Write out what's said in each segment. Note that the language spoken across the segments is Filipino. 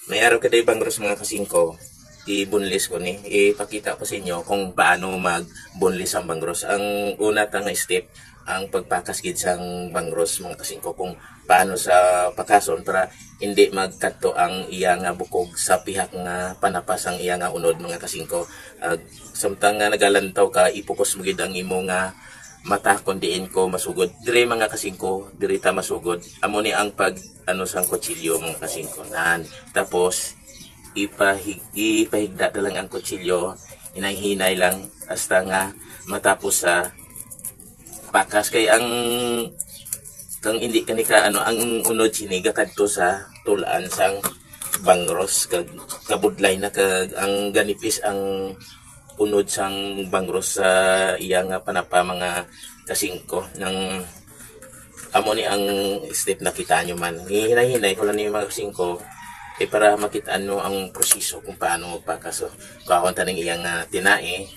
May araw ka ibang Bangros mga kasingko, i-bunlis ko ni. Ipakita ko sa inyo kung paano mag-bunlis ang bangros. Ang una tang step, ang pagpakaskid sang bangros mga kasingko, kung paano sa pakason para hindi magkadto ang iya nga bukog sa pihak nga panapas ang iya nga unod mga kasingko. Samtang nga nagalantaw ka, ipokus mo gid ang imo nga mata kung diin ko masugod. Dire mga kasingko, dire ta masugod. Amo ni ang pag ano sang kutsilyo mga kasingko. Tapos ipahigda na lang ang kutsilyo, hinay-hinay lang hasta nga matapos sa pakas kay ang kang hindi kanika ano ang unod siniga kadto sa tulaan sang bangros kag kabudlay na kag ang ganipis ang unod sang bangros sa iya nga panapa mga kasingko ng amo ni ang step na kita nyo man. Hinay-hinay ko lang ni mga kasingko para makitaan mo ang proseso kung paano magpakaso. Kakunta ng iyang tinae.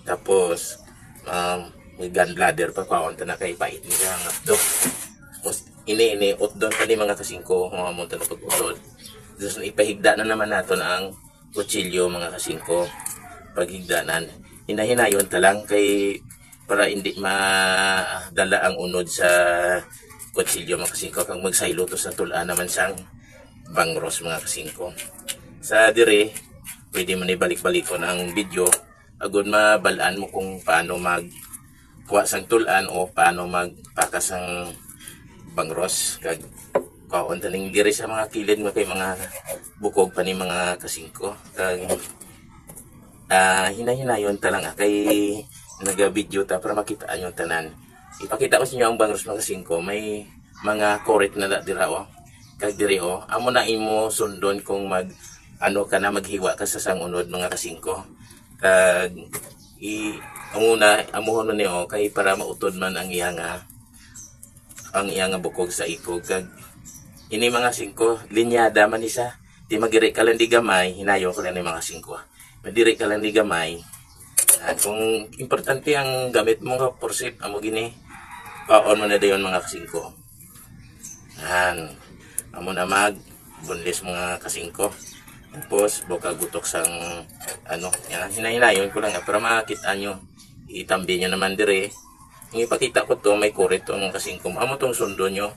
Tapos may gallbladder pa kakunta na kay pait niya ang dok. Tapos ini utdon pa ni mga kasingko mga munta na pag-utod. Tapos ipahigda na naman natin ang kutsilyo mga kasingko. Paghigdanan, hinahinayon talang kay para hindi madala ang unod sa kutsilyo mga kasingko kang magsaylo to sa tulaan naman sang bangros mga kasingko. Sa dire, pwede mo ibalik-balikon ang video agud mabalaan mo kung paano magkuha sang tulaan o paano magpakas ang bangros kag kaon taning dire sa mga kilid mo kay mga bukog pa ni mga kasingko kag hinahinayon talang kay naga-video ta para makitaan yung tanan. Ipakita ko sa inyo ang bangros mga kasingko, may mga korek na dira o kag diri o amo na imo sundon kung ano ka na maghiwa ka sa sangunod mga kasingko kag ang una amuhon man niyo kay para mautod man ang iya nga bukog sa ikog kag ini mga singko linyada man isa di magiri ka lang di gamay hinayo ko lang ni mga singko madiri ka lang di gamay kung importante ang gamit mo nga forsip amo gini paon mo na dayon mga kasingko amo na bunlis mga kasingko. Tapos buka gutok sang ano yan hinahinayon ko lang para makita nyo itambi nyo naman dire ipakita ko to may kurit to mga kasingko amo tong sundo nyo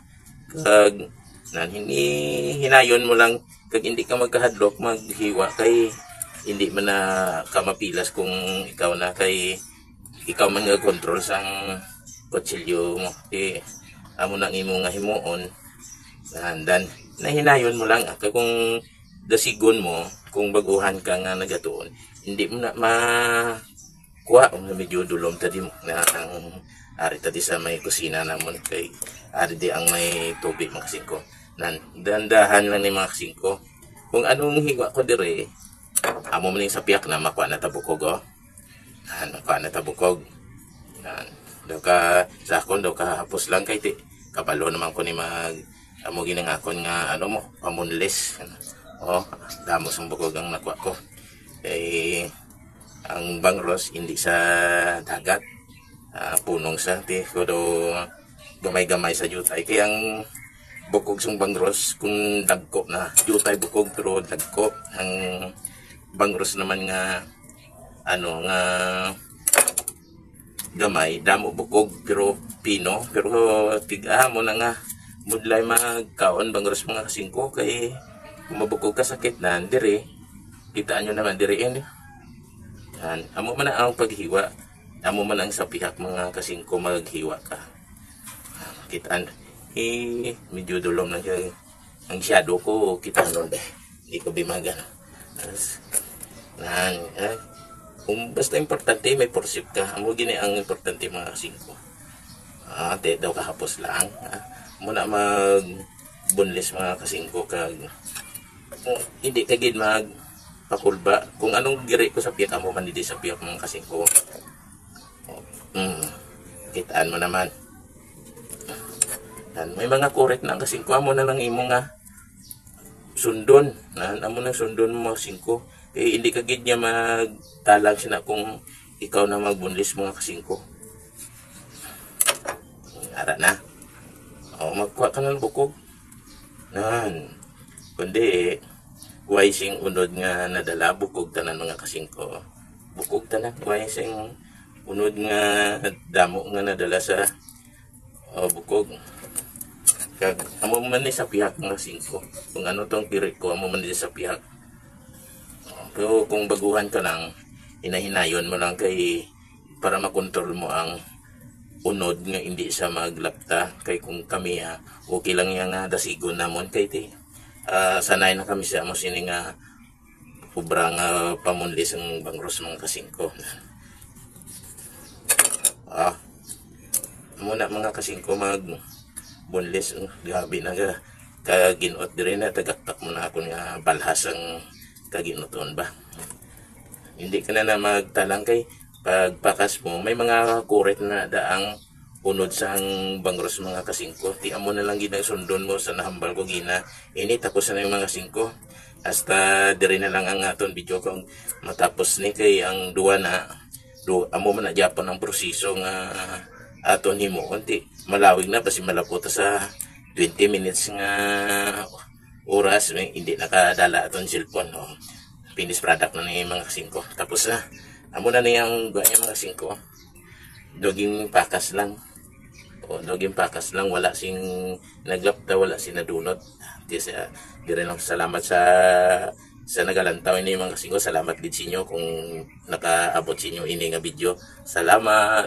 kag hinayon mo lang kag hindi ka magkahadlok maghiwa kay hindi man na ka mapilas kung ikaw na kay ikaw man nga control sang kutsilyo mo amo nang imo nga himuon dan nahinayon mo lang kung dasigon mo kung baguhan ka nga nagatuon hindi mo na makuha medyo dulom tadi mo na ang ari tadi sa may kusina namon kay ari di ang may tubig mga kasingko dandahan lang ni mga kasingko kung anong hiwa ko dire amo man sa piyak na makuha na tabukog makuha na tabukog daw ka sa akon daw ka hapos lang kay kabalo naman ko ni amo ginangakon nga ano mo pamunlis damos ang bukog ang nakuha ko ang bangros hindi sa dagat punong sa kudo gamay-gamay sa jutay kaya ang bukog sang bangros kung dagko na jutay bukog pero dagko ang bangros naman nga ano nga gamay damo bukog pero pino pero tiga mo na nga mudlay magkaon bangros mga kasingko kay kung mabukog ka sakit na dire kitaan nyo naman dire amo man ang paghiwa amo man ang sa pihak mga kasingko maghiwa ka kitaan medyo dulom lang siya ang shadow ko kitaan nun hindi ko bimagan kung basta importante may forsip ka amo gini ang importante mga kasingko daw kahapos lang muna magbunlis mga kasingko kag hindi kagid magpakulba kung anong giri ko sa piyak amo man di sa piyak mga kasingko kitaan mo naman may mga korek na ang kasingko amo na lang imo nga sundon amo na sundon mo kasingko hindi kagid niya magtalag siya na kung ikaw na magbunlis mga kasingko ara na magkuha ka ng bukog kundi way sing unod nga nadala bukog tanan mga kasingko. Bukog tanan way sing unod nga damo nga nadala sa bukog. Kag amo man ni sa pihak nga singko. Kung ano tong pirit ko amo man ni sa pihak. Pero kung baguhan ka lang, hinahinayon mo lang kay para makontrol mo ang unod nga hindi sa maglapta. Kay kung kami okay lang yang dasigon namon kay ti sanay na kami sa mo sini nga ubra nga pamunlis ang bangros mga kasingko. Muna mga kasingko mag bunlis gabi na kaginot dire na tagaktak mo na ako nga balhas ang kaginuton ba. Hindi ka na magtalang kay pagpakas mo may mga kuret na daang unod sa ang bangros mga kasingko. Ti amo na lang ginasundon mo sa nahambal ko gina ini tapos na yung mga singko hasta dire na lang ang aton video kung matapos ni kay ang duwa na amo man na Japan ang proseso nga aton himo kunti malawig na basi malapot sa 20 minutes nga oras hindi nakadala aton cellphone finished product na ni mga kasingko. Tapos na amo na niyang guanya mga kasingko doging pakas lang doging pakas lang wala sing naglapta wala sing nadunot. Dire lang salamat sa nagalantaw ini mga kasingko. Salamat gid sa inyo kung nakaabot sa inyo ini nga video. Salamat.